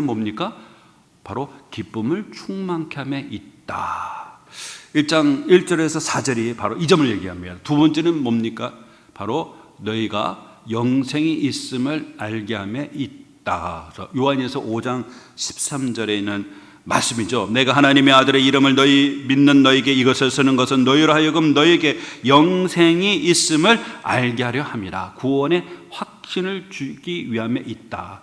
뭡니까? 바로 기쁨을 충만케 함에 있다. 1장 1절에서 4절이 바로 이 점을 얘기합니다. 두 번째는 뭡니까? 바로 너희가 영생이 있음을 알게 함에 있다. 요한일서 5장 13절에 있는 말씀이죠. 내가 하나님의 아들의 이름을 너희 믿는 너희에게 이것을 쓰는 것은 너희로 하여금 너희에게 영생이 있음을 알게 하려 함이라. 구원의 확신을 주기 위함에 있다.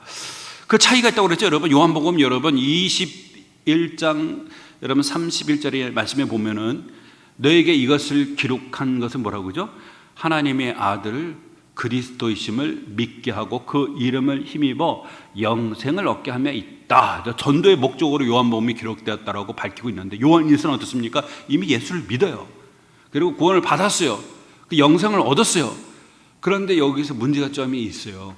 그 차이가 있다고 그랬죠. 여러분 요한복음 여러분 21장 여러분 31절의 말씀에 보면은 너에게 이것을 기록한 것은 뭐라고 그러죠? 하나님의 아들 그리스도이심을 믿게 하고 그 이름을 힘입어 영생을 얻게 하며 있다. 전도의 목적으로 요한복음이 기록되었다라고 밝히고 있는데 요한일서는 어떻습니까? 이미 예수를 믿어요. 그리고 구원을 받았어요. 그 영생을 얻었어요. 그런데 여기서 문제점이 있어요.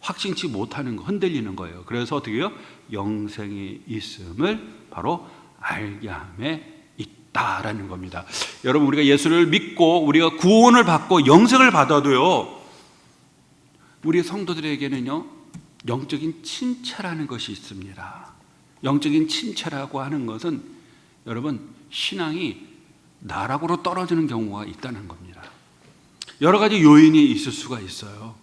확신치 못하는 거, 흔들리는 거예요. 그래서 어떻게 해요? 영생이 있음을 바로 알게 함에 있다라는 겁니다. 여러분 우리가 예수를 믿고 우리가 구원을 받고 영생을 받아도요, 우리 성도들에게는요 영적인 침체라는 것이 있습니다. 영적인 침체라고 하는 것은 여러분 신앙이 나락으로 떨어지는 경우가 있다는 겁니다. 여러 가지 요인이 있을 수가 있어요.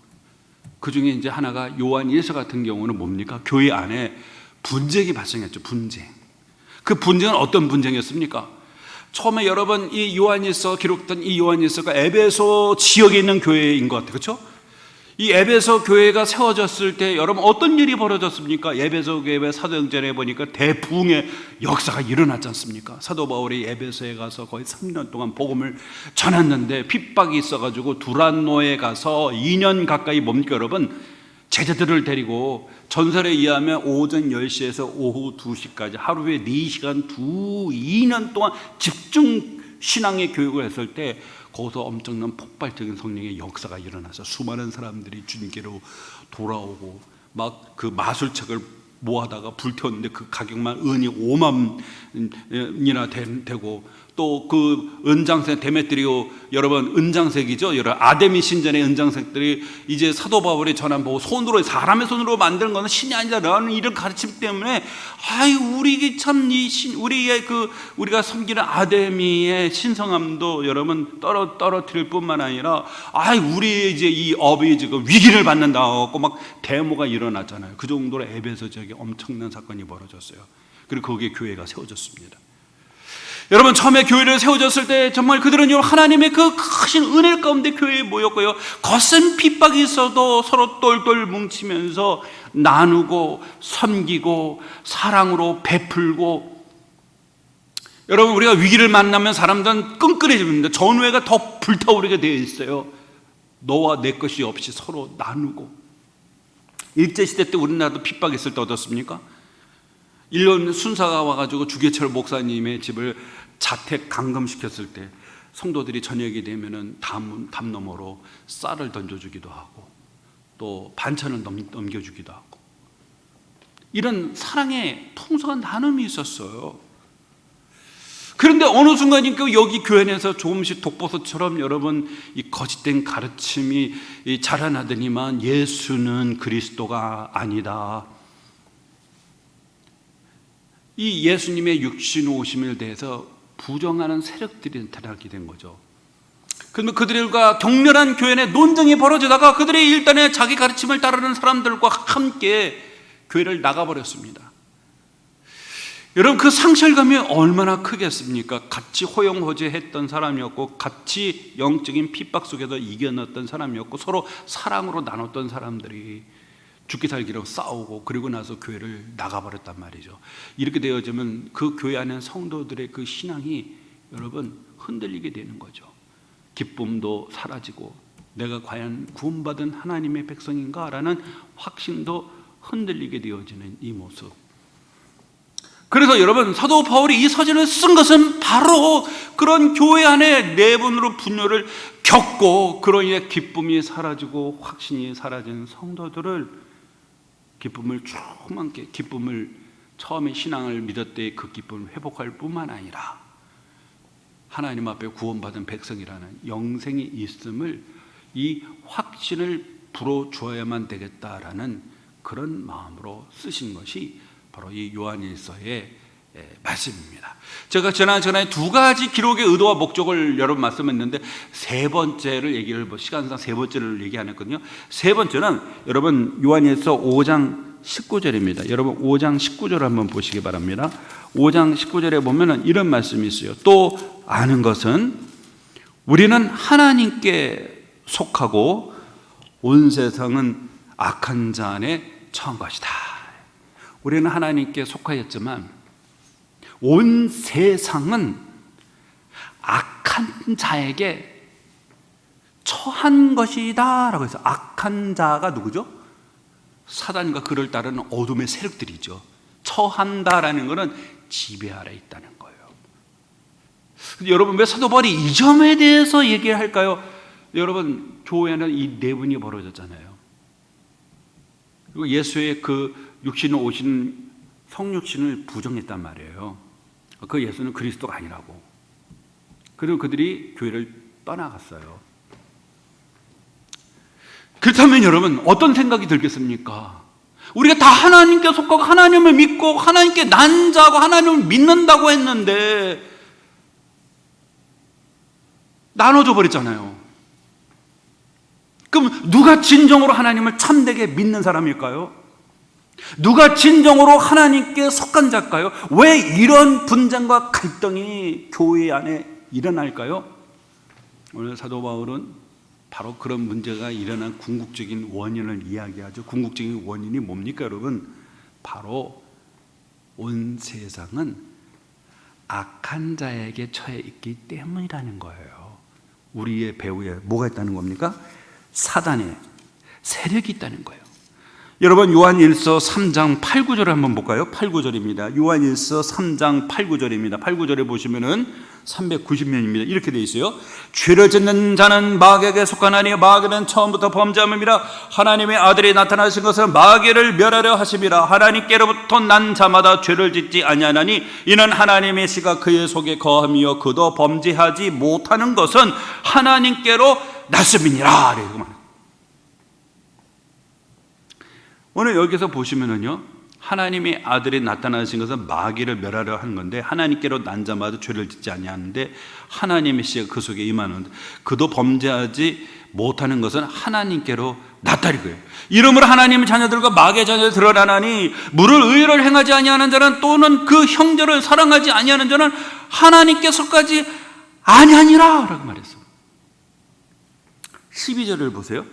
그 중에 이제 하나가 요한일서 같은 경우는 뭡니까? 교회 안에 분쟁이 발생했죠. 분쟁. 그 분쟁은 어떤 분쟁이었습니까? 처음에 여러분 이 요한일서 기록된 이 요한일서가 에베소 지역에 있는 교회인 것 같아요. 그렇죠? 이 에베소 교회가 세워졌을 때 여러분 어떤 일이 벌어졌습니까? 에베소 교회 사도행전에 보니까 대부흥의 역사가 일어났지 않습니까? 사도 바울이 에베소에 가서 거의 3년 동안 복음을 전했는데 핍박이 있어가지고 두란노에 가서 2년 가까이 뭡니까 여러분? 제자들을 데리고 전설에 의하면 오전 10시에서 오후 2시까지 하루에 4시간 2년 동안 집중 신앙의 교육을 했을 때 거기서 엄청난 폭발적인 성령의 역사가 일어나서 수많은 사람들이 주님께로 돌아오고 막 그 마술책을 모아다가 불태웠는데 그 가격만 은이 5만이나 되고 또 그 은장색 데메트리오 여러분 은장색이죠. 여러분 아데미 신전의 은장색들이 이제 사도 바울이 전한 보고 손으로 사람의 손으로 만드는 것은 신이 아니다라는 이런 가르침 때문에 우리 참 우리의 우리가 섬기는 아데미의 신성함도 여러분 떨어뜨릴 뿐만 아니라 우리 이제 이 업이 지금 위기를 받는다고 막 데모가 일어났잖아요. 그 정도로 에베소 지역에 엄청난 사건이 벌어졌어요. 그리고 거기에 교회가 세워졌습니다. 여러분 처음에 교회를 세워졌을 때 정말 그들은 하나님의 그 크신 은혜 가운데 교회에 모였고요, 거센 핍박이 있어도 서로 똘똘 뭉치면서 나누고 섬기고 사랑으로 베풀고, 여러분 우리가 위기를 만나면 사람들은 끈끈해집니다. 전우회가 더 불타오르게 되어 있어요. 너와 내 것이 없이 서로 나누고. 일제시대 때 우리나라도 핍박이 있을 때 어떻습니까? 일본 순사가 와가지고 주계철 목사님의 집을 자택 감금시켰을 때 성도들이 저녁이 되면은 담 너머로 쌀을 던져주기도 하고 또 반찬을 넘겨주기도 하고, 이런 사랑의 풍성한 나눔이 있었어요. 그런데 어느 순간이니까 여기 교회 내에서 조금씩 독버섯처럼 여러분 이 거짓된 가르침이 자라나더니만 예수는 그리스도가 아니다. 이 예수님의 육신 오심에 대해서 부정하는 세력들이 나타나게 된 거죠. 그러면 그들과 격렬한 교회 내 논쟁이 벌어지다가 그들이 일단은 자기 가르침을 따르는 사람들과 함께 교회를 나가버렸습니다. 여러분 그 상실감이 얼마나 크겠습니까? 같이 호용호제했던 사람이었고 같이 영적인 핍박 속에서 이겨냈던 사람이었고 서로 사랑으로 나눴던 사람들이 죽기 살기로 싸우고 그리고 나서 교회를 나가버렸단 말이죠. 이렇게 되어지면 그 교회 안에 성도들의 그 신앙이 여러분 흔들리게 되는 거죠. 기쁨도 사라지고 내가 과연 구원받은 하나님의 백성인가 라는 확신도 흔들리게 되어지는 이 모습. 그래서 여러분 사도 바울이 이 서신을 쓴 것은 바로 그런 교회 안에 내분으로 분열을 겪고 그로 인해 기쁨이 사라지고 확신이 사라진 성도들을 기쁨을 충만케, 기쁨을 처음에 신앙을 믿을 때 그 기쁨을 회복할 뿐만 아니라 하나님 앞에 구원받은 백성이라는 영생이 있음을 이 확신을 불어주어야만 되겠다라는 그런 마음으로 쓰신 것이 바로 이 요한일서의 말씀입니다. 제가 지난번에 두 가지 기록의 의도와 목적을 여러분 말씀했는데 세 번째를 시간상 세 번째를 얘기 안 했거든요. 세 번째는 여러분 요한일서 5장 19절입니다. 여러분 5장 19절 한번 보시기 바랍니다. 5장 19절에 보면은 이런 말씀이 있어요. 또 아는 것은 우리는 하나님께 속하고 온 세상은 악한 자 안에 처한 것이다. 우리는 하나님께 속하였지만 온 세상은 악한 자에게 처한 것이다 라고 해서, 악한 자가 누구죠? 사단과 그를 따르는 어둠의 세력들이죠. 처한다라는 것은 지배 아래 있다는 거예요. 여러분, 왜 사도 바울이 이 점에 대해서 얘기를 할까요? 여러분, 교회는 이 내분이 벌어졌잖아요. 그리고 예수의 그 육신을 오신 성육신을 부정했단 말이에요. 그 예수는 그리스도가 아니라고. 그리고 그들이 교회를 떠나갔어요. 그렇다면 여러분, 어떤 생각이 들겠습니까? 우리가 다 하나님께 속하고 하나님을 믿고 하나님께 난 자고 하나님을 믿는다고 했는데 나눠져 버렸잖아요. 그럼 누가 진정으로 하나님을 참되게 믿는 사람일까요? 누가 진정으로 하나님께 속한 자일까요? 왜 이런 분쟁과 갈등이 교회 안에 일어날까요? 오늘 사도 바울은 바로 그런 문제가 일어난 궁극적인 원인을 이야기하죠. 궁극적인 원인이 뭡니까, 여러분? 바로 온 세상은 악한 자에게 처해 있기 때문이라는 거예요. 우리의 배후에 뭐가 있다는 겁니까? 사단의 세력이 있다는 거예요. 여러분, 요한일서 3장 8, 9절을 한번 볼까요? 8, 9절입니다. 요한일서 3장 8, 9절입니다. 8, 9절에 보시면은 390년입니다. 이렇게 되어 있어요. 죄를 짓는 자는 마귀에게 속하나니 마귀는 처음부터 범죄함이라. 하나님의 아들이 나타나신 것은 마귀를 멸하려 하심이라. 하나님께로부터 난 자마다 죄를 짓지 아니하나니 이는 하나님의 씨가 그의 속에 거함이요 그도 범죄하지 못하는 것은 하나님께로 났음이니라. 오늘 여기서 보시면은요, 하나님의 아들이 나타나신 것은 마귀를 멸하려 하는 건데, 하나님께로 난 자마다 죄를 짓지 아니하는데 하나님의 씨가 그 속에 임하는데 그도 범죄하지 못하는 것은 하나님께로 나타리 거예요. 이름으로 하나님의 자녀들과 마귀의 자녀들 드러나나니 물을 의를 행하지 아니하는 자는 또는 그 형제를 사랑하지 아니하는 자는 하나님께 속하지 아니하니라 라고 말했어요. 12절을 보세요.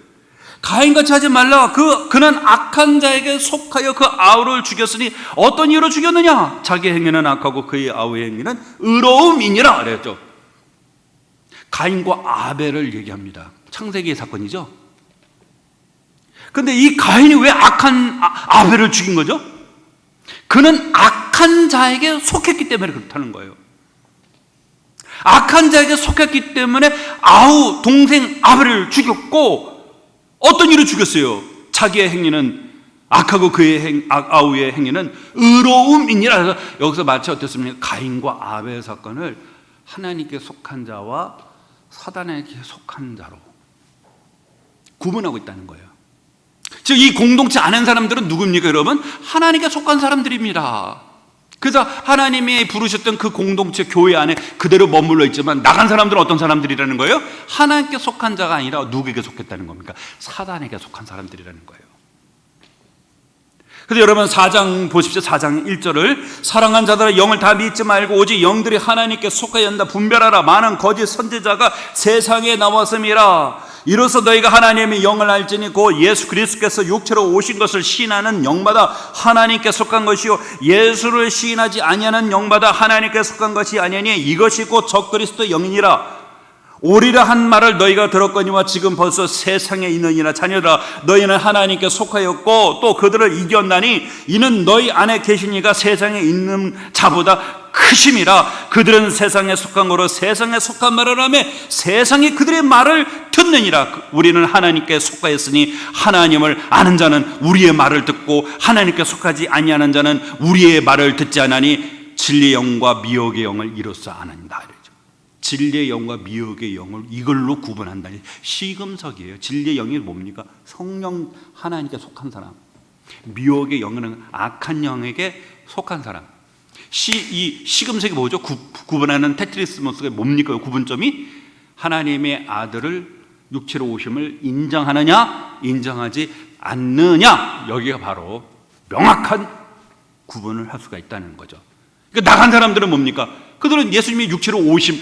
가인같이 하지 말라. 그는 악한 자에게 속하여 그 아우를 죽였으니 어떤 이유로 죽였느냐? 자기 행위는 악하고 그의 아우의 행위는 의로움이니라 그랬죠. 가인과 아벨을 얘기합니다. 창세기의 사건이죠. 그런데 이 가인이 왜 악한 아벨을 죽인 거죠? 그는 악한 자에게 속했기 때문에 그렇다는 거예요. 악한 자에게 속했기 때문에 아우 동생 아벨을 죽였고, 어떤 이유로 죽였어요? 자기의 행위는 악하고 그의 아우의 행위는 의로움이니라. 해서 여기서 마치 어떻습니까? 가인과 아벨 사건을 하나님께 속한 자와 사단에게 속한 자로 구분하고 있다는 거예요. 즉 이 공동체 아는 사람들은 누굽니까, 여러분? 하나님께 속한 사람들입니다. 그래서 하나님이 부르셨던 그 공동체 교회 안에 그대로 머물러 있지만 나간 사람들은 어떤 사람들이라는 거예요? 하나님께 속한 자가 아니라 누구에게 속했다는 겁니까? 사단에게 속한 사람들이라는 거예요. 그래서 여러분 4장 보십시오. 4장 1절을 사랑한 자들아 영을 다 믿지 말고 오직 영들이 하나님께 속하여 한다 분별하라. 많은 거짓 선지자가 세상에 나왔음이라. 이로써 너희가 하나님의 영을 알지니 곧 예수 그리스도께서 육체로 오신 것을 시인하는 영마다 하나님께 속한 것이요 예수를 시인하지 아니하는 영마다 하나님께 속한 것이 아니니 이것이 곧 적그리스도 영이니라. 오리라 한 말을 너희가 들었거니와 지금 벌써 세상에 있느니라. 자녀들아 너희는 하나님께 속하였고 또 그들을 이겼나니 이는 너희 안에 계신 이가 세상에 있는 자보다 크심이라. 그들은 세상에 속한 거로 세상에 속한 말을 하며 세상이 그들의 말을 듣느니라. 우리는 하나님께 속하였으니 하나님을 아는 자는 우리의 말을 듣고 하나님께 속하지 아니하는 자는 우리의 말을 듣지 않으니 진리의 영과 미혹의 영을 이로써 아는다. 진리의 영과 미혹의 영을 이걸로 구분한다. 시금석이에요. 진리의 영이 뭡니까? 성령, 하나님께 속한 사람. 미혹의 영은 악한 영에게 속한 사람. 이 시금석이 뭐죠? 구분하는 테트리스모스가 뭡니까? 구분점이 하나님의 아들을 육체로 오심을 인정하느냐 인정하지 않느냐, 여기가 바로 명확한 구분을 할 수가 있다는 거죠. 그러니까 나간 사람들은 뭡니까? 그들은 예수님이 육체로 오심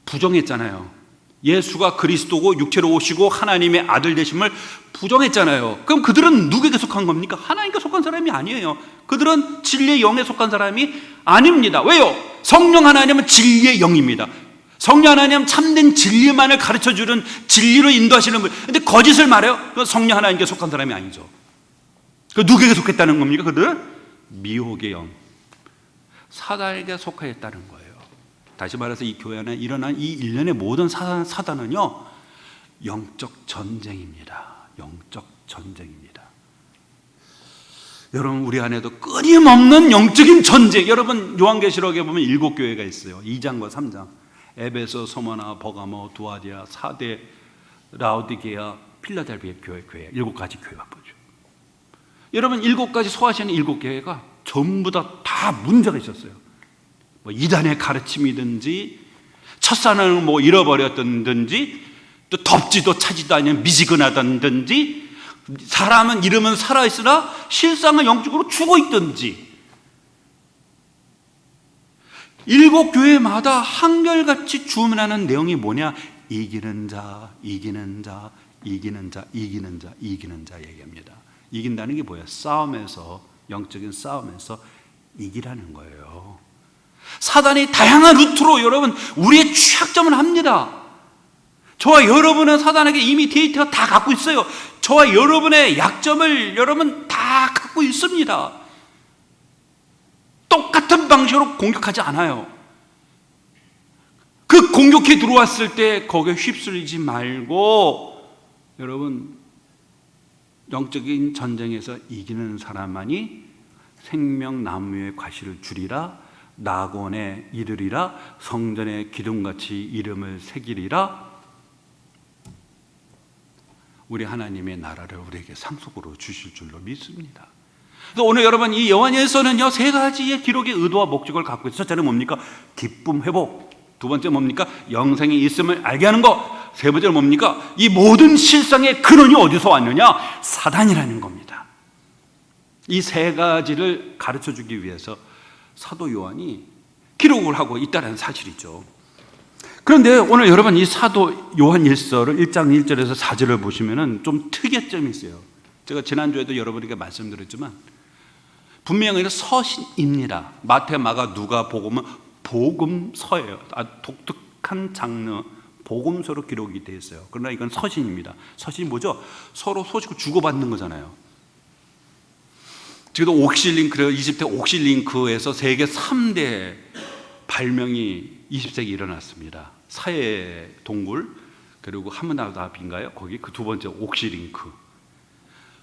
부정했잖아요. 예수가 그리스도고 육체로 오시고 하나님의 아들 되심을 부정했잖아요. 그럼 그들은 누구에게 속한 겁니까? 하나님께 속한 사람이 아니에요. 그들은 진리의 영에 속한 사람이 아닙니다. 왜요? 성령 하나님은 진리의 영입니다. 성령 하나님은 참된 진리만을 가르쳐주는, 진리로 인도하시는 분. 근데 거짓을 말해요? 그건 성령 하나님께 속한 사람이 아니죠. 그 누구에게 속했다는 겁니까? 그들은 미혹의 영, 사단에게 속하였다는 거예요. 다시 말해서 이 교회 안에 일어난 이 일련의 모든 사단은요, 영적 전쟁입니다. 영적 전쟁입니다. 여러분, 우리 안에도 끊임없는 영적인 전쟁. 여러분, 요한계시록에 보면 7교회가 있어요. 2장과 3장. 에베소, 소모나, 버가모, 두아디아, 사대, 라오디게아, 필라델피아 교회 7가지 교회가 보죠. 여러분, 7가지 소화시하는 7교회가 전부 다 문제가 있었어요. 뭐 이단의 가르침이든지 첫사랑을 뭐 잃어버렸든지, 또 덥지도 차지도 않는 미지근하다든지, 사람은 이름은 살아있으나 실상은 영적으로 죽어있든지, 7교회마다 한결같이 주문하는 내용이 뭐냐? 이기는 자, 이기는 자, 이기는 자, 이기는 자, 이기는 자 얘기합니다. 이긴다는 게 뭐예요? 싸움에서, 영적인 싸움에서 이기라는 거예요. 사단이 다양한 루트로 여러분 우리의 취약점을 합니다. 저와 여러분은 사단에게 이미 데이터가 다 갖고 있어요. 저와 여러분의 약점을 여러분 다 갖고 있습니다. 똑같은 방식으로 공격하지 않아요. 그 공격해 들어왔을 때 거기에 휩쓸리지 말고, 여러분, 영적인 전쟁에서 이기는 사람만이 생명나무의 과실을 주리라, 낙원에 이르리라, 성전의 기둥같이 이름을 새기리라. 우리 하나님의 나라를 우리에게 상속으로 주실 줄로 믿습니다. 그래서 오늘 여러분, 이 요한일서는요 3가지의 기록의 의도와 목적을 갖고 있어요. 첫째는 뭡니까? 기쁨 회복. 두 번째 뭡니까? 영생이 있음을 알게 하는 것. 세 번째는 뭡니까? 이 모든 실상의 근원이 어디서 왔느냐? 사단이라는 겁니다. 이 3가지를 가르쳐 주기 위해서 사도 요한이 기록을 하고 있다는 사실이죠. 그런데 오늘 여러분, 이 사도 요한일서를 1장 1절에서 4절을 보시면은 좀 특이점이 있어요. 제가 지난주에도 여러분에게 말씀드렸지만 분명히 서신입니다. 마태, 마가, 누가, 복음은 복음서예요. 독특한 장르, 복음서로 기록이 되어 있어요. 그러나 이건 서신입니다. 서신이 뭐죠? 서로 소식을 주고받는 거잖아요. 지금도 옥실링크, 이집트 옥실링크에서 세계 3대 발명이 20세기 일어났습니다. 사해 동굴, 그리고 하므나답인가요? 거기 그 두 번째 옥실링크.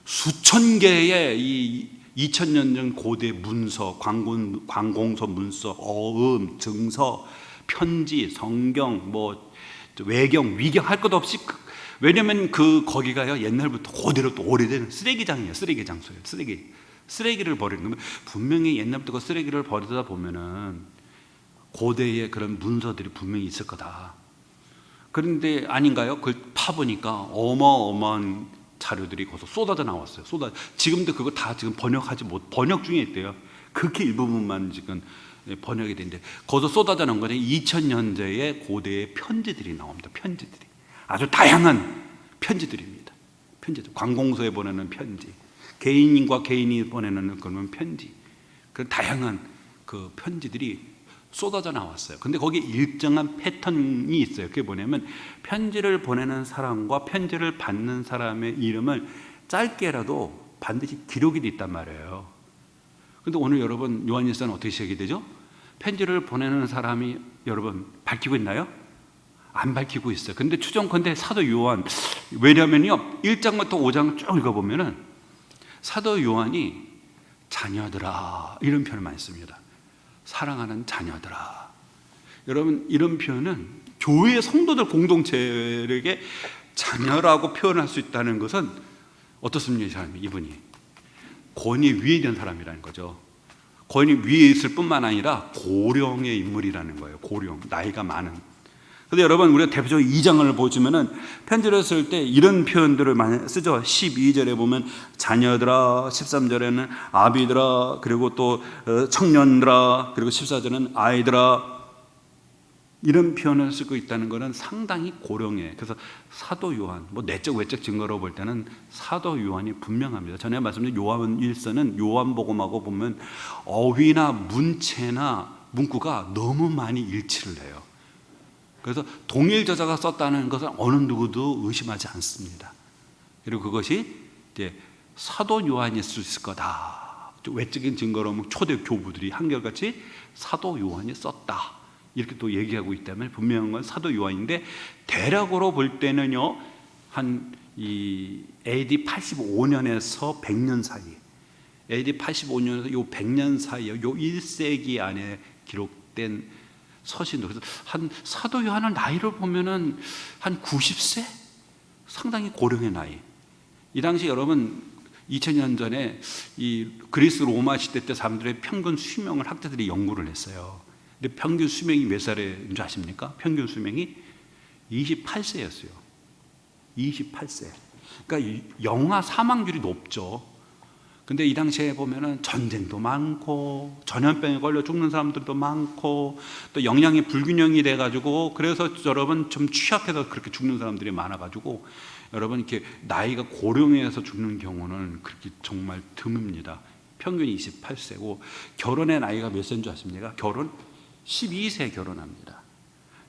수천 개의 이 2000년 전 고대 문서, 관공서 문서, 어음, 증서, 편지, 성경, 뭐 외경, 위경 할 것 없이, 왜냐면 거기가요 옛날부터 그대로 또 오래된 쓰레기장이에요. 쓰레기 장소예요. 쓰레기를 버리는 거면, 분명히 옛날부터 그 쓰레기를 버리다 보면은 고대의 그런 문서들이 분명히 있을 거다. 그런데 아닌가요? 그걸 파보니까 어마어마한 자료들이 거기서 쏟아져 나왔어요. 지금도 그거 다 지금 번역 중에 있대요. 그렇게 일부분만 지금 번역이 되는데, 거기서 쏟아져 나온 거는 2000년대의 고대의 편지들이 나옵니다. 편지들이 아주 다양한 편지들입니다. 편지들, 관공서에 보내는 편지, 개인과 개인이 보내는 그런 편지, 그런 다양한 그 편지들이 쏟아져 나왔어요. 근데 거기에 일정한 패턴이 있어요. 그게 뭐냐면, 편지를 보내는 사람과 편지를 받는 사람의 이름을 짧게라도 반드시 기록이 돼 있단 말이에요. 근데 오늘 여러분, 요한일서는 어떻게 시작이 되죠? 편지를 보내는 사람이 여러분 밝히고 있나요? 안 밝히고 있어요. 근데 추정컨대 사도 요한, 왜냐면요 1장부터 5장을 쭉 읽어보면은 사도 요한이 자녀들아, 이런 표현을 많이 씁니다. 사랑하는 자녀들아. 여러분, 이런 표현은 교회의 성도들 공동체에게 자녀라고 표현할 수 있다는 것은 어떻습니까? 이분이 권위 위에 있는 사람이라는 거죠. 권위 위에 있을 뿐만 아니라 고령의 인물이라는 거예요. 고령, 나이가 많은. 근데 여러분, 우리가 대표적으로 2장을 보시면은 편지를 쓸 때 이런 표현들을 많이 쓰죠. 12절에 보면 자녀들아, 13절에는 아비들아, 그리고 또 청년들아, 그리고 14절에는 아이들아, 이런 표현을 쓰고 있다는 것은 상당히 고령해. 그래서 사도 요한, 뭐 내적 외적 증거로 볼 때는 사도 요한이 분명합니다. 전에 말씀드린 요한 1서는 요한복음하고 보면 어휘나 문체나 문구가 너무 많이 일치를 해요. 그래서 동일 저자가 썼다는 것은 어느 누구도 의심하지 않습니다. 그리고 그것이 이제 사도 요한이 쓸 수 있을 거다. 외적인 증거로 초대 교부들이 한결같이 사도 요한이 썼다, 이렇게 또 얘기하고 있다면 분명한 건 사도 요한인데, 대략으로 볼 때는요, 한 이 AD 85년에서 100년 사이, AD 85년에서 요 100년 사이에 요 1세기 안에 기록된 서신도. 그래서 한 사도 요한의 나이를 보면은 한 90세? 상당히 고령의 나이. 이 당시 여러분 2000년 전에 이 그리스 로마 시대 때 사람들의 평균 수명을 학자들이 연구를 했어요. 근데 평균 수명이 몇 살인 줄 아십니까? 평균 수명이 28세였어요. 28세. 그러니까 영아 사망률이 높죠. 근데 이 당시에 보면은 전쟁도 많고 전염병에 걸려 죽는 사람들도 많고 또 영양이 불균형이 돼가지고, 그래서 여러분 좀 취약해서 그렇게 죽는 사람들이 많아가지고 여러분 이렇게 나이가 고령해서 죽는 경우는 그렇게 정말 드뭅니다. 평균이 28세고 결혼의 나이가 몇 세인 줄 아십니까? 결혼 12세 결혼합니다.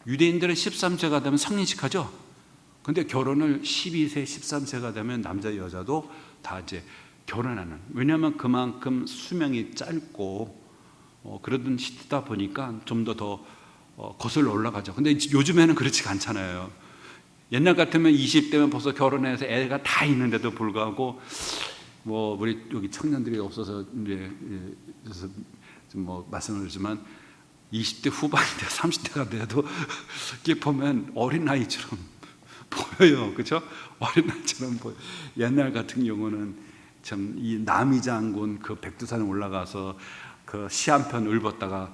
유대인들은 13세가 되면 상린식 하죠. 근데 결혼을 12세, 13세가 되면 남자 여자도 다 이제 결혼하는. 왜냐하면 그만큼 수명이 짧고 그러던 시대다 보니까 좀 더 거슬러 올라가죠. 근데 요즘에는 그렇지가 않잖아요. 옛날 같으면 20대면 벌써 결혼해서 애가 다 있는데도 불구하고, 뭐 우리 여기 청년들이 없어서 이제 그래서 뭐 말씀을 드리지만 20대 후반인데 30대가 돼도 이렇게 보면 어린아이처럼 보여요. 그렇죠? 어린아이처럼 보여. 옛날 같은 경우는 참 이 남이 장군 그 백두산에 올라가서 그 시 한 편 읊었다가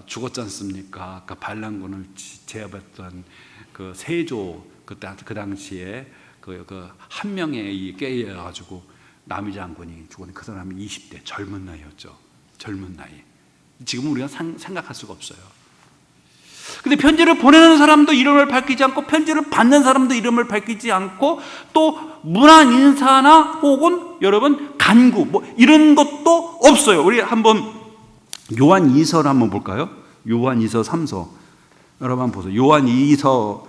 죽었지 않습니까? 그 반란군을 제압했던 그 세조, 그때 그 당시에 그 한 명의 깨여 가지고 남이 장군이 죽었는데 그 사람이 20대 젊은 나이였죠. 젊은 나이. 지금 우리가 생각할 수가 없어요. 근데 편지를 보내는 사람도 이름을 밝히지 않고 편지를 받는 사람도 이름을 밝히지 않고 또 문안 인사나 혹은 여러분 간구 뭐 이런 것도 없어요. 우리 한번 요한 2서를 한번 볼까요? 요한 2서 3서 여러분 한번 보세요. 요한 2서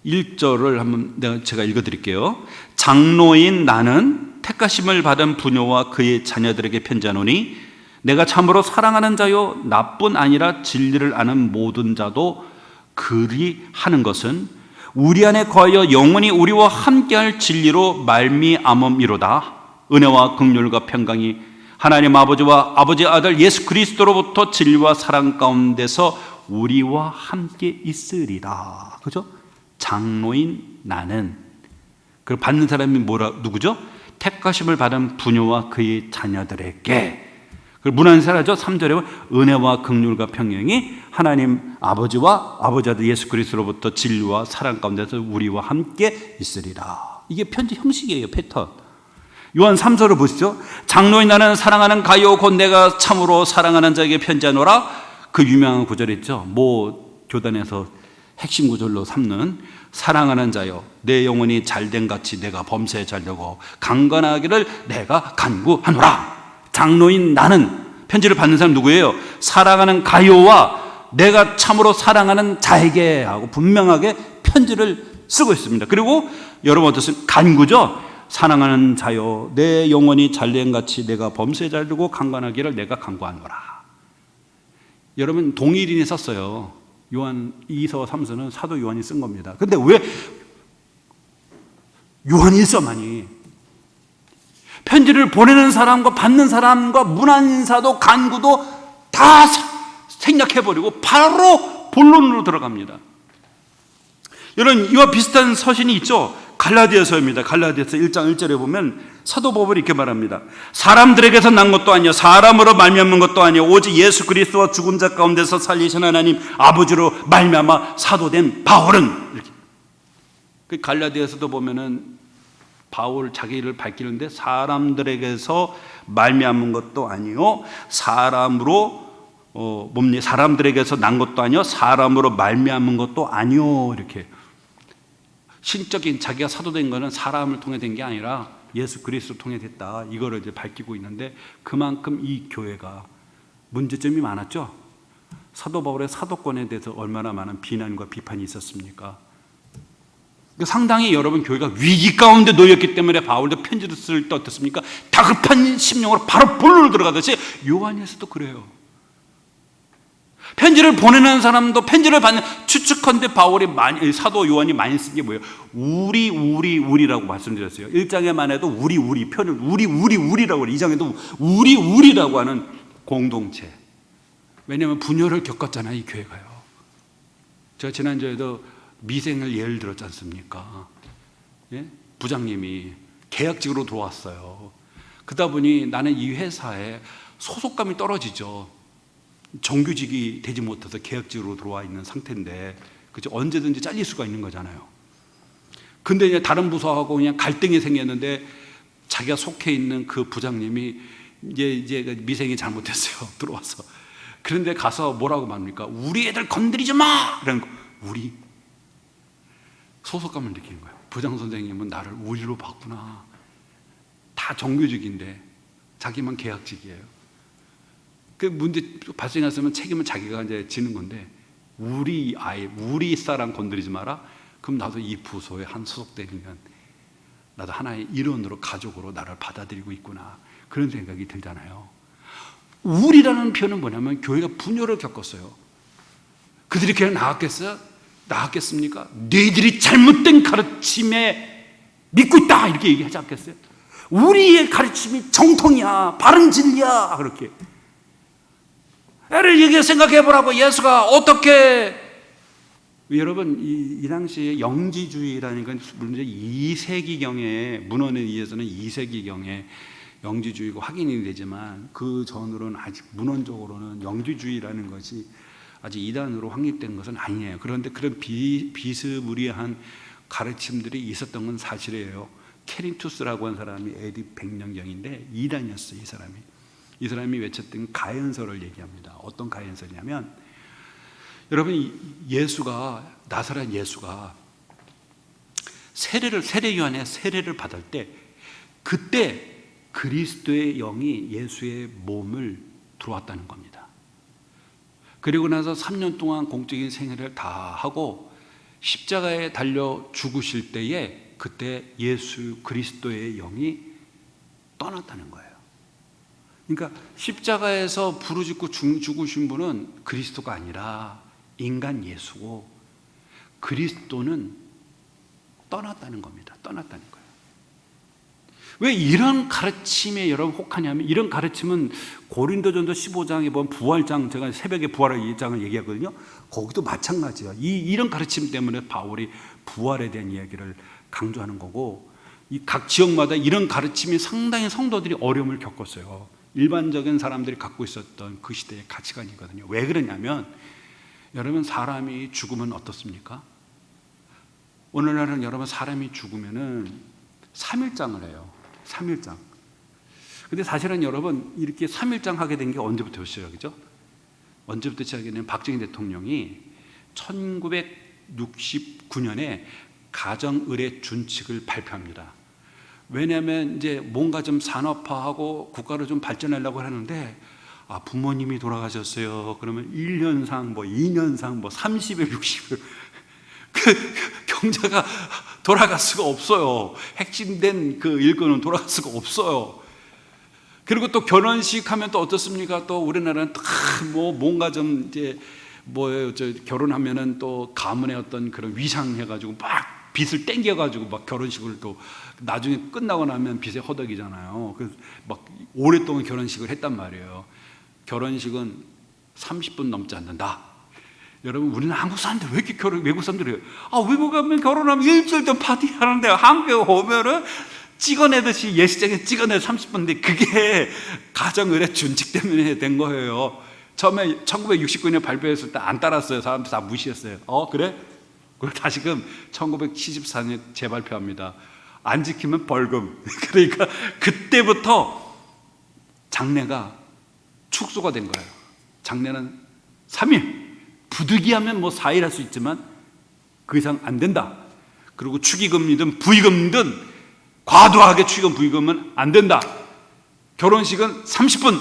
1절을 한번 제가 읽어드릴게요. 장로인 나는 택하심을 받은 부녀와 그의 자녀들에게 편지하노니 내가 참으로 사랑하는 자요 나뿐 아니라 진리를 아는 모든 자도 그리 하는 것은 우리 안에 거하여 영원히 우리와 함께할 진리로 말미암음이로다. 은혜와 긍휼과 평강이 하나님 아버지와 아버지 아들 예수 그리스도로부터 진리와 사랑 가운데서 우리와 함께 있으리라. 그죠? 장로인 나는, 그 받는 사람이 누구죠? 택하심을 받은 부녀와 그의 자녀들에게. 문안 사라져 3절에 은혜와 긍휼과 평강이 하나님 아버지와 아버지 아들 예수 그리스도로부터 진리와 사랑 가운데서 우리와 함께 있으리라. 이게 편지 형식이에요. 패턴. 요한 3서를 보시죠. 장로인 나는 사랑하는 가요 곧 내가 참으로 사랑하는 자에게 편지하노라. 그 유명한 구절 있죠. 모 교단에서 핵심 구절로 삼는 사랑하는 자여 내 영혼이 잘된 같이 내가 범사에 잘되고 강건하기를 내가 간구하노라. 장로인 나는, 편지를 받는 사람 누구예요? 사랑하는 가요와 내가 참으로 사랑하는 자에게 하고 분명하게 편지를 쓰고 있습니다. 그리고 여러분 어떻습니까? 간구죠. 사랑하는 자요 내 영혼이 잘된 같이 내가 범사에 잘되고 강건하기를 내가 간구하노라. 여러분 동일인이 썼어요. 요한 2서 3서는 사도 요한이 쓴 겁니다. 근데 왜 요한 1서만이 편지를 보내는 사람과 받는 사람과 문안 인사도 간구도 다 생략해버리고 바로 본론으로 들어갑니다. 여러분 이와 비슷한 서신이 있죠. 갈라디아서입니다. 갈라디아서 1장 1절에 보면 사도 바울이 이렇게 말합니다. 사람들에게서 난 것도 아니요 사람으로 말미암은 것도 아니요 오직 예수 그리스도와 죽은 자 가운데서 살리신 하나님 아버지로 말미암아 사도된 바울은, 이렇게. 그 갈라디아서도 보면은 바울 자기를 밝히는데 사람들에게서 말미암은 것도 아니요 사람으로 사람들에게서 난 것도 아니요 사람으로 말미암은 것도 아니요, 이렇게. 신적인 자기가 사도된 것은 사람을 통해 된 게 아니라 예수 그리스도를 통해 됐다, 이거를 이제 밝히고 있는데, 그만큼 이 교회가 문제점이 많았죠. 사도 바울의 사도권에 대해서 얼마나 많은 비난과 비판이 있었습니까? 상당히 여러분 교회가 위기 가운데 놓였기 때문에 바울도 편지를 쓸 때 어떻습니까? 다급한 심령으로 바로 본론으로 들어가듯이 요한에서도 그래요. 편지를 보내는 사람도 편지를 받는, 추측컨대 사도 요한이 많이 쓴 게 뭐예요? 우리라고 말씀드렸어요. 1장에만 해도 우리 표현을 우리라고 해요. 2장에도 우리라고 하는 공동체. 왜냐하면 분열을 겪었잖아요, 이 교회가요. 제가 지난주에도 미생을 예를 들었지 않습니까? 예? 부장님이 계약직으로 들어왔어요. 그러다 보니 나는 이 회사에 소속감이 떨어지죠. 정규직이 되지 못해서 계약직으로 들어와 있는 상태인데, 그죠? 언제든지 잘릴 수가 있는 거잖아요. 근데 이제 다른 부서하고 그냥 갈등이 생겼는데, 자기가 속해 있는 그 부장님이 이제 미생이 잘못했어요. 들어와서. 그런데 가서 뭐라고 말합니까? 우리 애들 건드리지 마! 이런 거. 우리. 소속감을 느끼는 거예요. 부장 선생님은 나를 우리로 봤구나. 다 정규직인데 자기만 계약직이에요. 그 문제 발생했으면 책임은 자기가 이제 지는 건데, 우리 사람 건드리지 마라. 그럼 나도 이 부서에 한 소속되면 나도 하나의 일원으로, 가족으로 나를 받아들이고 있구나, 그런 생각이 들잖아요. 우리라는 표현은 뭐냐면 교회가 분열을 겪었어요. 그들이 그냥 나갔겠습니까? 너희들이 잘못된 가르침에 믿고 있다, 이렇게 얘기하지 않겠어요? 우리의 가르침이 정통이야, 바른 진리야, 그렇게. 애를 얘기 생각해보라고. 예수가 어떻게, 여러분 이 당시에 영지주의라는 건 물론 2세기경에 문헌에 의해서는 2세기경에 영지주의가 확인이 되지만, 그 전으로는 아직 문헌적으로는 영지주의라는 것이 아직 이단으로 확립된 것은 아니에요. 그런데 그런 비스무리한 가르침들이 있었던 건 사실이에요. 케린투스라고 한 사람이 AD 100년경인데 이단이었어요. 이 사람이 외쳤던 가연설을 얘기합니다. 어떤 가연설이냐면, 여러분 나사렛 예수가 세례요한의 세례를 받을 때, 그때 그리스도의 영이 예수의 몸을 들어왔다는 겁니다. 그리고 나서 3년 동안 공적인 생애를 다 하고 십자가에 달려 죽으실 때에, 그때 예수 그리스도의 영이 떠났다는 거예요. 그러니까 십자가에서 부르짖고 죽으신 분은 그리스도가 아니라 인간 예수고, 그리스도는 떠났다는 겁니다. 떠났다는 거예요. 왜 이런 가르침에 여러분 혹하냐면, 이런 가르침은 고린도전서 15장에 보면 부활장, 제가 새벽에 부활의 장을 얘기하거든요. 거기도 마찬가지예요. 이런 가르침 때문에 바울이 부활에 대한 이야기를 강조하는 거고, 이 각 지역마다 이런 가르침이 상당히 성도들이 어려움을 겪었어요. 일반적인 사람들이 갖고 있었던 그 시대의 가치관이거든요. 왜 그러냐면, 여러분 사람이 죽으면 어떻습니까? 오늘날은 여러분 사람이 죽으면은 3일장을 해요. 3일장. 근데 사실은 여러분 이렇게 3일장 하게 된 게 언제부터 시작이죠? 언제부터 시작이냐면, 박정희 대통령이 1969년에 가정의례 준칙을 발표합니다. 왜냐하면 이제 뭔가 좀 산업화하고 국가를 좀 발전하려고 하는데, 부모님이 돌아가셨어요. 그러면 1년상, 2년상, 30일, 60일 그 경자가 돌아갈 수가 없어요. 핵심된 그 일꾼은 돌아갈 수가 없어요. 그리고 또 결혼식 하면 또 어떻습니까? 또 우리나라는 뭔가 좀 이제 결혼하면은 또 가문의 어떤 그런 위상해가지고 막 빚을 땡겨가지고 막 결혼식을 또 나중에 끝나고 나면 빚에 허덕이잖아요. 그래서 막 오랫동안 결혼식을 했단 말이에요. 결혼식은 30분 넘지 않는다. 여러분, 우리는 한국 사람들 왜 이렇게 외국 사람들이 외국 가면 결혼하면 일주일 전 파티하는데 한국에 오면은 찍어내듯이 예식장에 찍어내 30분인데 그게 가정의례 준칙 때문에 된 거예요. 처음에 1969년에 발표했을 때 안 따랐어요. 사람들 다 무시했어요. 그래? 그리고 다시금 1974년 재발표합니다. 안 지키면 벌금. 그러니까 그때부터 장례가 축소가 된 거예요. 장례는 3일, 부득이하면 4일 할 수 있지만 그 이상 안 된다. 그리고 축의금이든 부의금이든 과도하게 축의금 부의금은 안 된다. 결혼식은 30분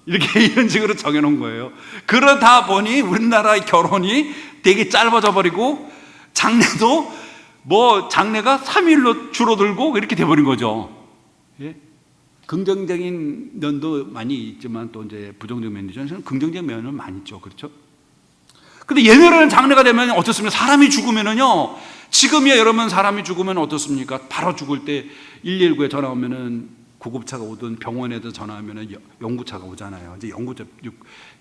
이렇게 이런 식으로 정해놓은 거예요. 그러다 보니 우리나라의 결혼이 되게 짧아져 버리고 장례도 장례가 3일로 줄어들고 이렇게 돼버린 거죠. 예? 긍정적인 면도 많이 있지만 또 이제 부정적인 면도 있죠. 저는 긍정적인 면은 많이 있죠. 그렇죠? 근데 옛날에는 장례가 되면 어떻습니까? 사람이 죽으면은요, 지금이야 여러분 사람이 죽으면 어떻습니까? 바로 죽을 때 119에 전화 오면은 구급차가 오든 병원에도 전화하면은 연구차가 오잖아요. 이제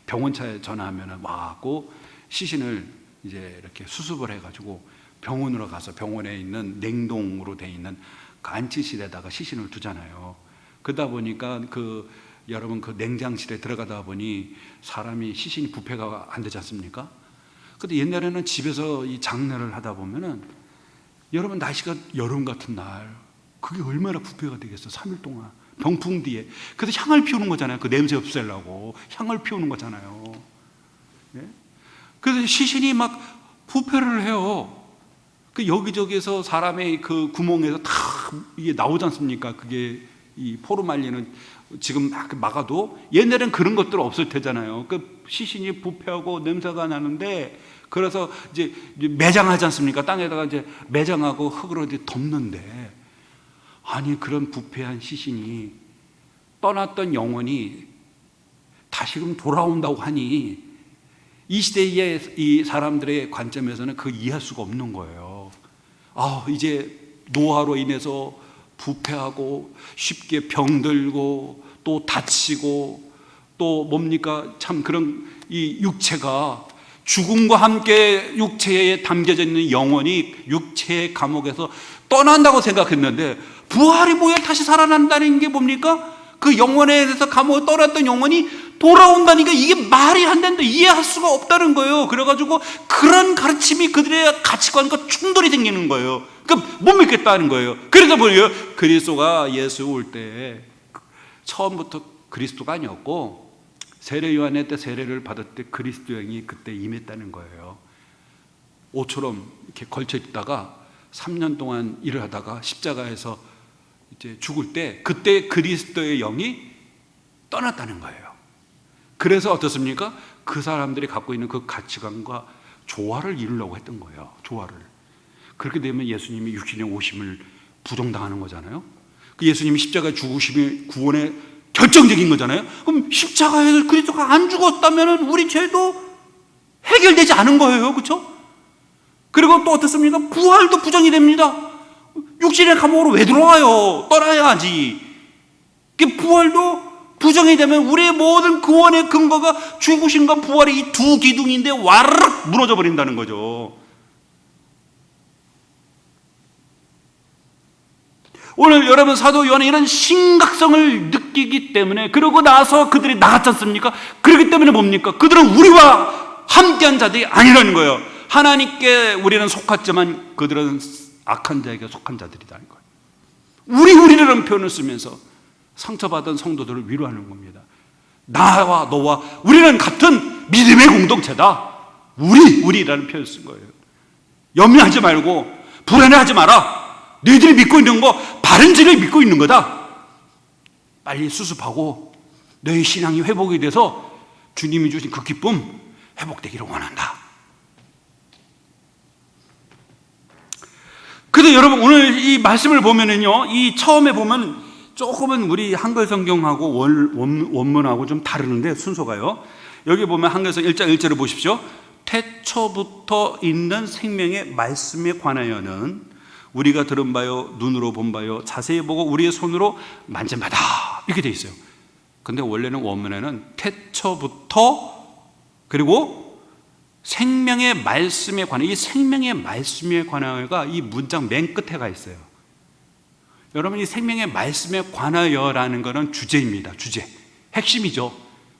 병원차에 전화하면은 와갖고 시신을 이제 이렇게 수습을 해가지고 병원으로 가서 병원에 있는 냉동으로 돼 있는 그 안치실에다가 시신을 두잖아요. 그러다 보니까 여러분 그 냉장실에 들어가다 보니 사람이 시신이 부패가 안 되지 않습니까? 근데 옛날에는 집에서 이 장례를 하다 보면은 여러분 날씨가 여름 같은 날 그게 얼마나 부패가 되겠어. 3일 동안 병풍 뒤에. 그래서 향을 피우는 거잖아요. 그 냄새 없애려고 향을 피우는 거잖아요. 예? 그래서 시신이 막 부패를 해요. 그 여기저기에서 사람의 그 구멍에서 다 이게 나오지 않습니까? 그게 이 포르말린은 지금 막아도 옛날엔 그런 것들 없을 테잖아요. 그 시신이 부패하고 냄새가 나는데 그래서 이제 매장하지 않습니까? 땅에다가 이제 매장하고 흙으로 이제 덮는데 아니 그런 부패한 시신이 떠났던 영혼이 다시금 돌아온다고 하니 이 시대의 이 사람들의 관점에서는 그 이해할 수가 없는 거예요. 이제 노화로 인해서 부패하고 쉽게 병들고 또 다치고 또 뭡니까? 참 그런 이 육체가 죽음과 함께 육체에 담겨져 있는 영혼이 육체의 감옥에서 떠난다고 생각했는데 부활이 뭐야? 다시 살아난다는 게 뭡니까? 그 영혼에 대해서 감옥에 떠났던 영혼이 돌아온다니까 이게 말이 안 된다. 이해할 수가 없다는 거예요. 그래가지고 그런 가르침이 그들의 가치관과 충돌이 생기는 거예요. 그러니까 못 믿겠다는 거예요. 그러다 보니까 그리스도가 예수 올 때 처음부터 그리스도가 아니었고 세례 요한의 때 세례를 받을 때 그리스도 영이 그때 임했다는 거예요. 옷처럼 이렇게 걸쳐 있다가 3년 동안 일을 하다가 십자가에서 이제 죽을 때 그때 그리스도의 영이 떠났다는 거예요. 그래서 어떻습니까? 그 사람들이 갖고 있는 그 가치관과 조화를 이루려고 했던 거예요. 조화를. 그렇게 되면 예수님이 육신의 오심을 부정당하는 거잖아요. 그 예수님이 십자가 죽으심이 구원의 결정적인 거잖아요. 그럼 십자가에서 그리스도가 안 죽었다면 우리 죄도 해결되지 않은 거예요. 그렇죠? 그리고 또 어떻습니까? 부활도 부정이 됩니다. 육신의 감옥으로 왜 들어와요? 떠나야지. 부활도 부정이 되면 우리의 모든 구원의 근거가 죽으심과 부활의 이 두 기둥인데 와르륵 무너져 버린다는 거죠. 오늘 여러분 사도 요한은 이런 심각성을 느끼기 때문에 그러고 나서 그들이 나갔지 않습니까? 그렇기 때문에 뭡니까? 그들은 우리와 함께한 자들이 아니라는 거예요. 하나님께 우리는 속았지만 그들은 악한 자에게 속한 자들이라는 거예요. 우리라는 표현을 쓰면서 상처받은 성도들을 위로하는 겁니다. 나와 너와 우리는 같은 믿음의 공동체다. 우리라는 표현을 쓴 거예요. 염려하지 말고 불안해하지 마라. 너희들이 믿고 있는 거 바른 진리를 믿고 있는 거다. 빨리 수습하고 너희 신앙이 회복이 돼서 주님이 주신 그 기쁨 회복되기를 원한다. 그래서 여러분 오늘 이 말씀을 보면은요, 이 처음에 보면 조금은 우리 한글 성경하고 원문하고 좀 다르는데 순서가요. 여기 보면 한글성 1장 1절을 보십시오. 태초부터 있는 생명의 말씀에 관하여는 우리가 들은 바요 눈으로 본 바요 자세히 보고 우리의 손으로 만진 바다 이렇게 돼 있어요. 근데 원래는 원문에는 태초부터 그리고 생명의 말씀에 관한, 이 생명의 말씀에 관하여가 이 문장 맨 끝에 가 있어요. 여러분, 이 생명의 말씀에 관하여라는 것은 주제입니다. 주제, 핵심이죠.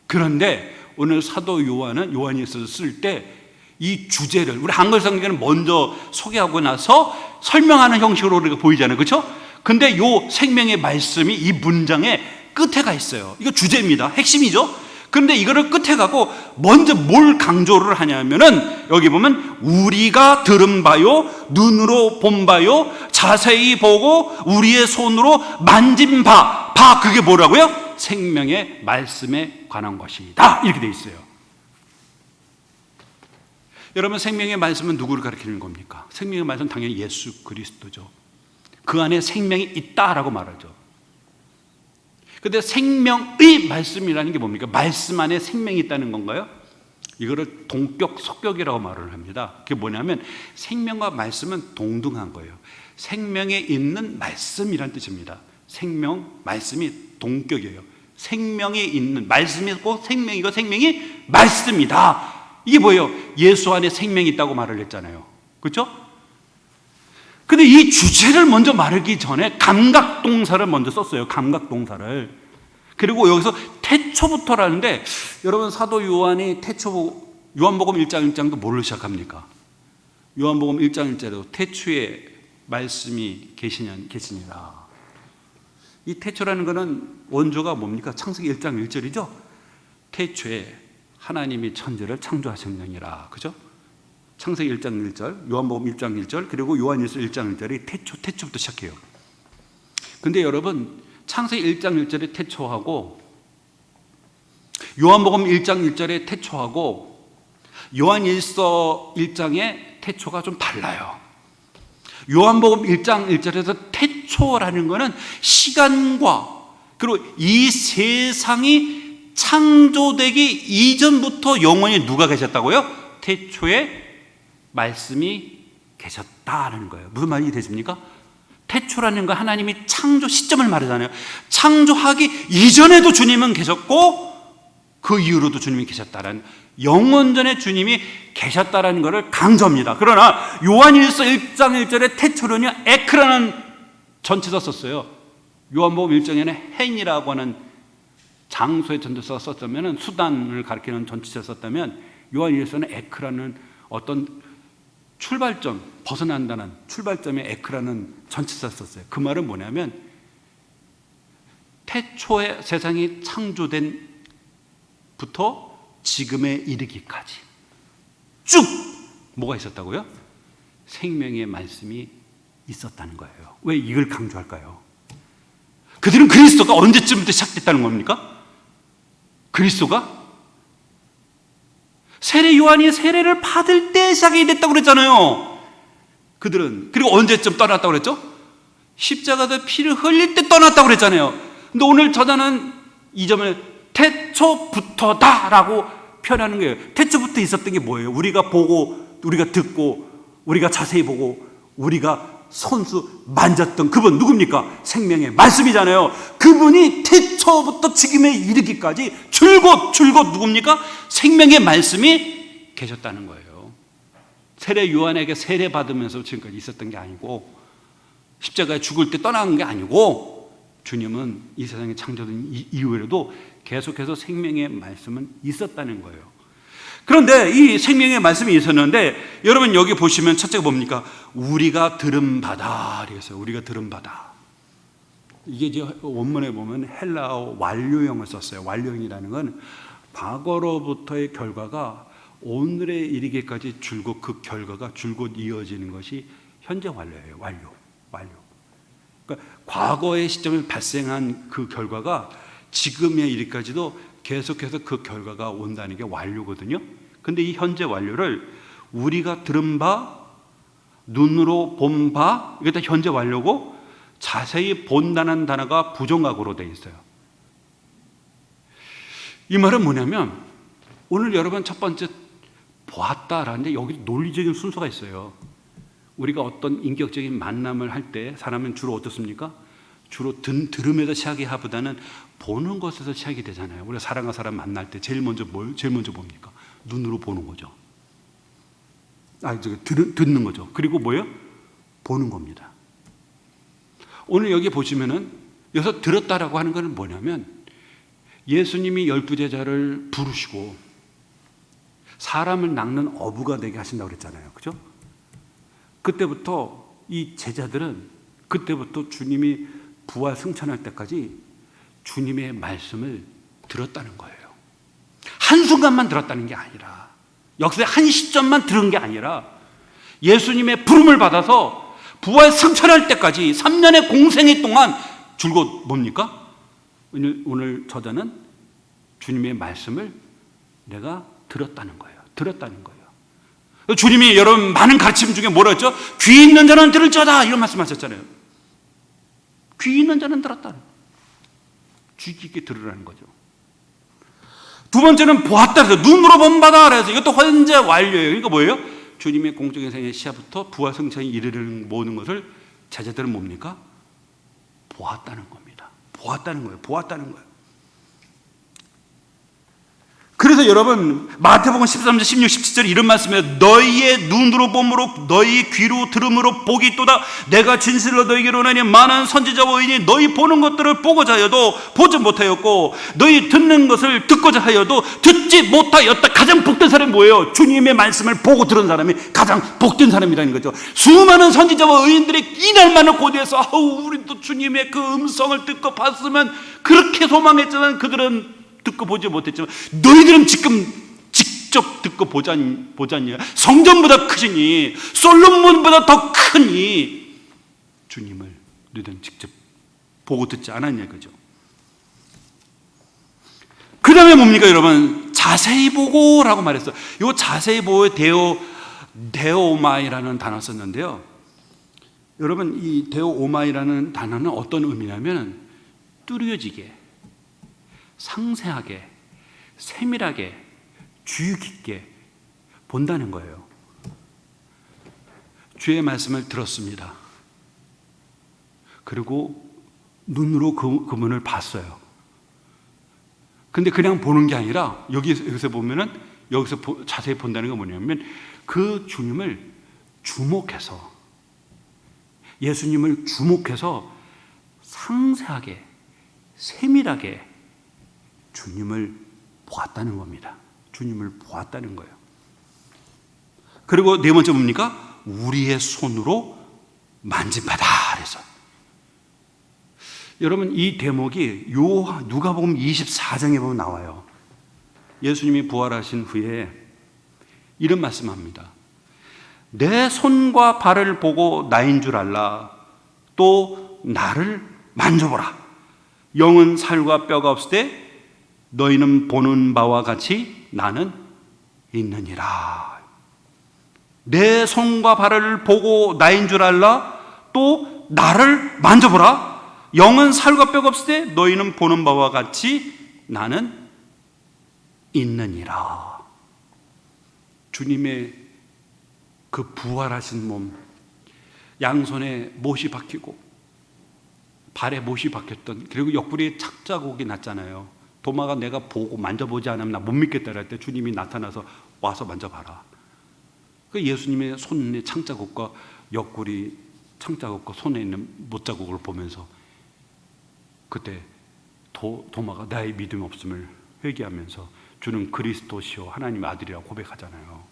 그런데 오늘 사도 요한이 쓸 때 이 주제를, 우리 한글 성경에는 먼저 소개하고 나서 설명하는 형식으로 우리가 보이잖아요, 그렇죠? 근데 요 생명의 말씀이 이 문장의 끝에 가 있어요. 이거 주제입니다. 핵심이죠. 그런데 이거를 끝에 가고 먼저 뭘 강조를 하냐면은, 여기 보면 우리가 들은 바요, 눈으로 본 바요, 자세히 보고 우리의 손으로 만진 바, 그게 뭐라고요? 생명의 말씀에 관한 것이다, 이렇게 돼 있어요. 여러분, 생명의 말씀은 누구를 가리키는 겁니까? 생명의 말씀은 당연히 예수 그리스도죠. 그 안에 생명이 있다라고 말하죠. 그런데 생명의 말씀이라는 게 뭡니까? 말씀 안에 생명이 있다는 건가요? 이거를 동격, 속격이라고 말을 합니다. 그게 뭐냐면 생명과 말씀은 동등한 거예요. 생명에 있는 말씀이란 뜻입니다. 생명, 말씀이 동격이에요. 생명에 있는 말씀이고 생명이고 생명이 말씀이다. 이게 뭐예요? 예수 안에 생명이 있다고 말을 했잖아요. 그렇죠? 근데 이 주제를 먼저 말하기 전에 감각동사를 먼저 썼어요. 감각동사를. 그리고 여기서 태초부터라는데, 여러분, 사도 요한이 요한복음 1장 1장도 뭘로 시작합니까? 요한복음 1장 1절에도 태초에 말씀이 계시니라. 이 태초라는 것은 원조가 뭡니까? 창세기 1장 1절이죠. 태초에 하나님이 천지를 창조하셨느니라. 그죠? 창세기 1장 1절, 요한복음 1장 1절, 그리고 요한일서 1장 1절이 태초부터 시작해요. 근데 여러분, 창세기 1장 1절의 태초하고 요한복음 1장 1절의 태초하고 요한일서 1장의 태초가 좀 달라요. 요한복음 1장 1절에서 태초라는 것은 시간과, 그리고 이 세상이 창조되기 이전부터 영원히 누가 계셨다고요? 태초에 말씀이 계셨다라는 거예요. 무슨 말이 되십니까? 태초라는 거 하나님이 창조 시점을 말하잖아요. 창조하기 이전에도 주님은 계셨고 그 이후로도 주님이 계셨다라는, 영원전에 주님이 계셨다라는 것을 강조합니다. 그러나 요한일서 1장 1절에 태초는요, 에크라는 전치사 썼어요. 요한복음 1장에는 행이라고 하는 장소의 전치사 썼다면, 수단을 가리키는 전치사 썼다면, 요한일서는 에크라는 어떤 출발점, 벗어난다는 출발점에 에크라는 전치사 썼어요. 그 말은 뭐냐면 태초에 세상이 창조된 부터 지금에 이르기까지 쭉 뭐가 있었다고요? 생명의 말씀이 있었다는 거예요. 왜 이걸 강조할까요? 그들은 그리스도가 언제쯤부터 시작됐다는 겁니까? 그리스도가 세례 요한이 세례를 받을 때 시작이 됐다고 그랬잖아요. 그들은. 그리고 언제쯤 떠났다고 그랬죠? 십자가에서 피를 흘릴 때 떠났다고 그랬잖아요. 근데 오늘 저자는 이 점을 태초부터다라고 표현하는 거예요. 태초부터 있었던 게 뭐예요? 우리가 보고, 우리가 듣고, 우리가 자세히 보고, 우리가 손수 만졌던 그분 누굽니까? 생명의 말씀이잖아요. 그분이 태초부터 지금에 이르기까지 줄곧 누굽니까? 생명의 말씀이 계셨다는 거예요. 세례 요한에게 세례 받으면서 지금까지 있었던 게 아니고, 십자가에 죽을 때 떠나는 게 아니고, 주님은 이 세상에 창조된 이후에도 계속해서 생명의 말씀은 있었다는 거예요. 그런데 이 생명의 말씀이 있었는데, 여러분 여기 보시면 첫째가 뭡니까? 우리가 들은 바다. 그랬어요. 우리가 들은 바다. 이게 이제 원문에 보면 헬라어 완료형을 썼어요. 완료형이라는 건 과거로부터의 결과가 오늘에 이르기까지 줄곧, 그 결과가 줄곧 이어지는 것이 현재 완료예요. 완료. 그러니까 과거의 시점에 발생한 그 결과가 지금에 이르기까지도 계속해서 그 결과가 온다는 게 완료거든요. 근데 이 현재 완료를 우리가 들은 바, 눈으로 본 바, 이게 다 현재 완료고, 자세히 본다는 단어가 부정각으로 되어 있어요. 이 말은 뭐냐면, 오늘 여러분 첫 번째 보았다라는데 여기 논리적인 순서가 있어요. 우리가 어떤 인격적인 만남을 할 때 사람은 주로 어떻습니까? 주로 들음에서 시작이 하보다는 보는 것에서 시작이 되잖아요. 우리가 사람과 사람 만날 때 제일 먼저 봅니까? 눈으로 보는 거죠. 듣는 거죠. 그리고 뭐예요? 보는 겁니다. 오늘 여기 보시면은 여기서 들었다라고 하는 것은 뭐냐면 예수님이 12제자를 부르시고 사람을 낚는 어부가 되게 하신다고 그랬잖아요. 그죠? 그때부터 이 제자들은 그때부터 주님이 부활 승천할 때까지 주님의 말씀을 들었다는 거예요. 한순간만 들었다는 게 아니라, 역사의 한 시점만 들은 게 아니라 예수님의 부름을 받아서 부활 승천할 때까지 3년의 공생애 동안 줄곧 뭡니까? 오늘 저자는 주님의 말씀을 내가 들었다는 거예요. 들었다는 거예요. 주님이 여러분 많은 가르침 중에 뭐라 했죠? 귀 있는 자는 들을지어다 이런 말씀하셨잖아요. 귀 있는 자는 들었다. 귀 깊게 들으라는 거죠. 두 번째는 보았다 그래서 눈으로 본바다 그래서 이것도 현재 완료예요. 그러니까 뭐예요? 주님의 공적인 생애 시작부터 부활 승천에 이르는 모든 것을 제자들은 뭡니까? 보았다는 겁니다. 보았다는 거예요. 보았다는 거예요. 그래서 여러분 마태복음 13절 16, 17절 이런 말씀이에요. 너희의 눈으로 봄으로 너희 귀로 들음으로 복이 있도다. 내가 진실로 너희에게로 오나니 많은 선지자와 의인이 너희 보는 것들을 보고자 하여도 보지 못하였고 너희 듣는 것을 듣고자 하여도 듣지 못하였다. 가장 복된 사람이 뭐예요? 주님의 말씀을 보고 들은 사람이 가장 복된 사람이라는 거죠. 수많은 선지자와 의인들이 이날만을 고대해서 우리도 주님의 그 음성을 듣고 봤으면 그렇게 소망했지만 그들은 듣고 보지 못했지만 너희들은 지금 직접 듣고 보자니 성전보다 크시니 솔로몬보다 더 크니 주님을 너희들은 직접 보고 듣지 않았냐 그죠? 그 다음에 뭡니까 여러분? 자세히 보고라고 말했어요. 이 자세히 보고에 데오마이라는 단어 썼는데요. 여러분 이 데오마이라는 단어는 어떤 의미냐면 뚜렷지게 상세하게, 세밀하게, 주의 깊게 본다는 거예요. 주의 말씀을 들었습니다. 그리고 눈으로 그분을 봤어요. 근데 그냥 보는 게 아니라 여기서 보면은 여기서 자세히 본다는 건 뭐냐면 그 주님을 주목해서 예수님을 주목해서 상세하게, 세밀하게 주님을 보았다는 겁니다. 주님을 보았다는 거예요. 그리고 네 번째 뭡니까? 우리의 손으로 만진바다 그래서 여러분 이 대목이 누가복음 24장에 보면 나와요. 예수님이 부활하신 후에 이런 말씀합니다. 내 손과 발을 보고 나인 줄 알라. 또 나를 만져보라. 영은 살과 뼈가 없을 때 너희는 보는 바와 같이 나는 있느니라. 내 손과 발을 보고 나인 줄 알라. 또 나를 만져보라. 영은 살과 뼈가 없을 때 너희는 보는 바와 같이 나는 있느니라. 주님의 그 부활하신 몸, 양손에 못이 박히고 발에 못이 박혔던, 그리고 옆구리에 착자국이 났잖아요. 도마가 내가 보고 만져보지 않으면 나 못 믿겠다 할 때 주님이 나타나서 와서 만져봐라. 그 예수님의 손에 창자국과 옆구리 창자국과 손에 있는 못자국을 보면서 그때 도마가 나의 믿음 없음을 회개하면서 주는 그리스도시요 하나님의 아들이라고 고백하잖아요.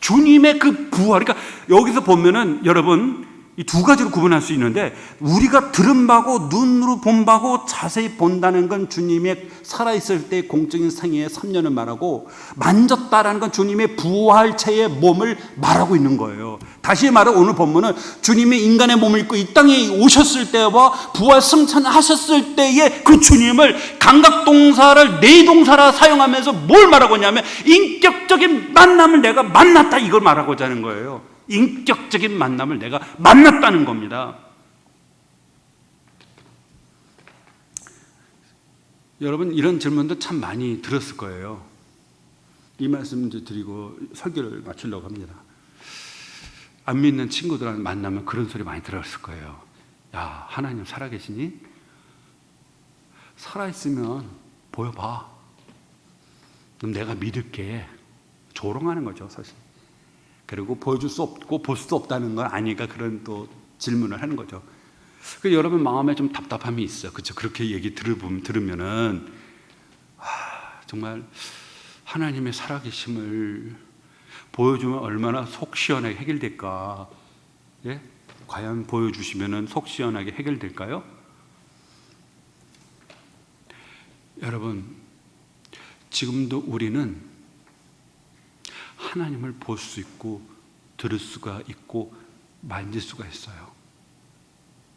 주님의 그 부활, 그러니까 여기서 보면은 여러분 이 두 가지로 구분할 수 있는데 우리가 들은 바고 눈으로 본 바고 자세히 본다는 건 주님의 살아있을 때의 공적인 생애의 3년을 말하고 만졌다라는 건 주님의 부활체의 몸을 말하고 있는 거예요. 다시 말해 오늘 본문은 주님이 인간의 몸을 입고 이 땅에 오셨을 때와 부활 승천하셨을 때의 그 주님을 감각동사를 내동사라 사용하면서 뭘 말하고 있냐면 인격적인 만남을 내가 만났다 이걸 말하고자 하는 거예요. 인격적인 만남을 내가 만났다는 겁니다. 여러분 이런 질문도 참 많이 들었을 거예요. 이 말씀 이제 드리고 설교를 마치려고 합니다. 안 믿는 친구들한테 만나면 그런 소리 많이 들었을 거예요. 야, 하나님 살아계시니? 살아있으면 보여봐. 그럼 내가 믿을게. 조롱하는 거죠, 사실. 그리고 보여줄 수 없고 볼 수 없다는 건 아니까 그런 또 질문을 하는 거죠. 그 여러분 마음에 좀 답답함이 있어요. 그렇죠? 그렇게 얘기 들으면은 정말 하나님의 살아계심을 보여주면 얼마나 속 시원하게 해결될까? 예? 과연 보여주시면은 속 시원하게 해결될까요? 여러분, 지금도 우리는 하나님을 볼 수 있고 들을 수가 있고 만질 수가 있어요.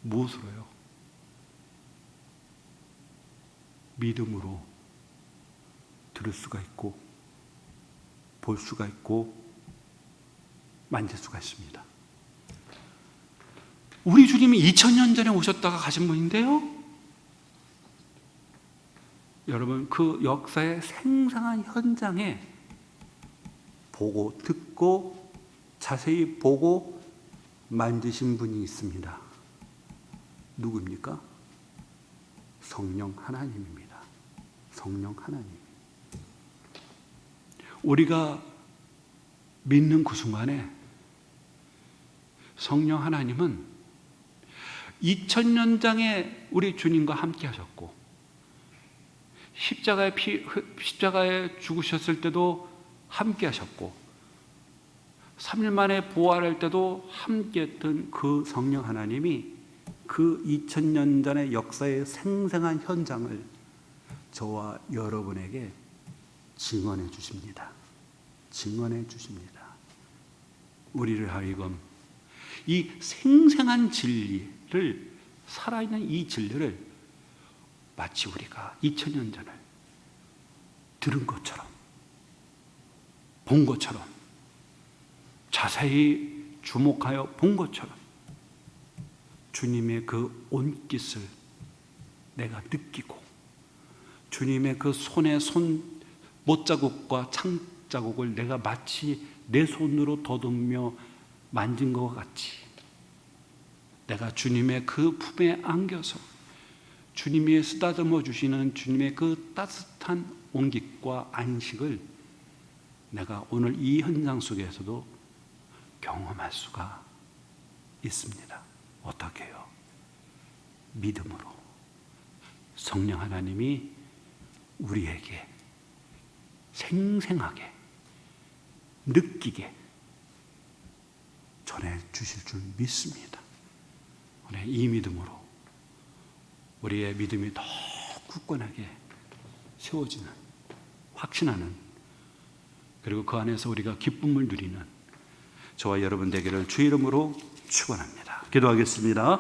무엇으로요? 믿음으로 들을 수가 있고 볼 수가 있고 만질 수가 있습니다. 우리 주님이 2000년 전에 오셨다가 가신 분인데요, 여러분 그 역사의 생생한 현장에 보고 듣고 자세히 보고 만지신 분이 있습니다. 누구입니까? 성령 하나님입니다. 성령 하나님. 우리가 믿는 그 순간에 성령 하나님은 2000년장에 우리 주님과 함께 하셨고, 십자가에 죽으셨을 때도 함께 하셨고, 3일 만에 부활할 때도 함께 했던 그 성령 하나님이 그 2000년 전의 역사의 생생한 현장을 저와 여러분에게 증언해 주십니다. 증언해 주십니다. 우리를 하여금 이 생생한 진리를, 살아있는 이 진리를 마치 우리가 2000년 전을 들은 것처럼, 본 것처럼, 자세히 주목하여 본 것처럼 주님의 그 온깃을 내가 느끼고, 주님의 그 손에 손 못자국과 창자국을 내가 마치 내 손으로 더듬며 만진 것 같이 내가 주님의 그 품에 안겨서 주님이 쓰다듬어 주시는 주님의 그 따뜻한 온깃과 안식을 내가 오늘 이 현장 속에서도 경험할 수가 있습니다. 어떻게 해요? 믿음으로 성령 하나님이 우리에게 생생하게 느끼게 전해 주실 줄 믿습니다. 오늘 이 믿음으로 우리의 믿음이 더 굳건하게 세워지는, 확신하는, 그리고 그 안에서 우리가 기쁨을 누리는 저와 여러분 되기를 주 이름으로 축원합니다. 기도하겠습니다.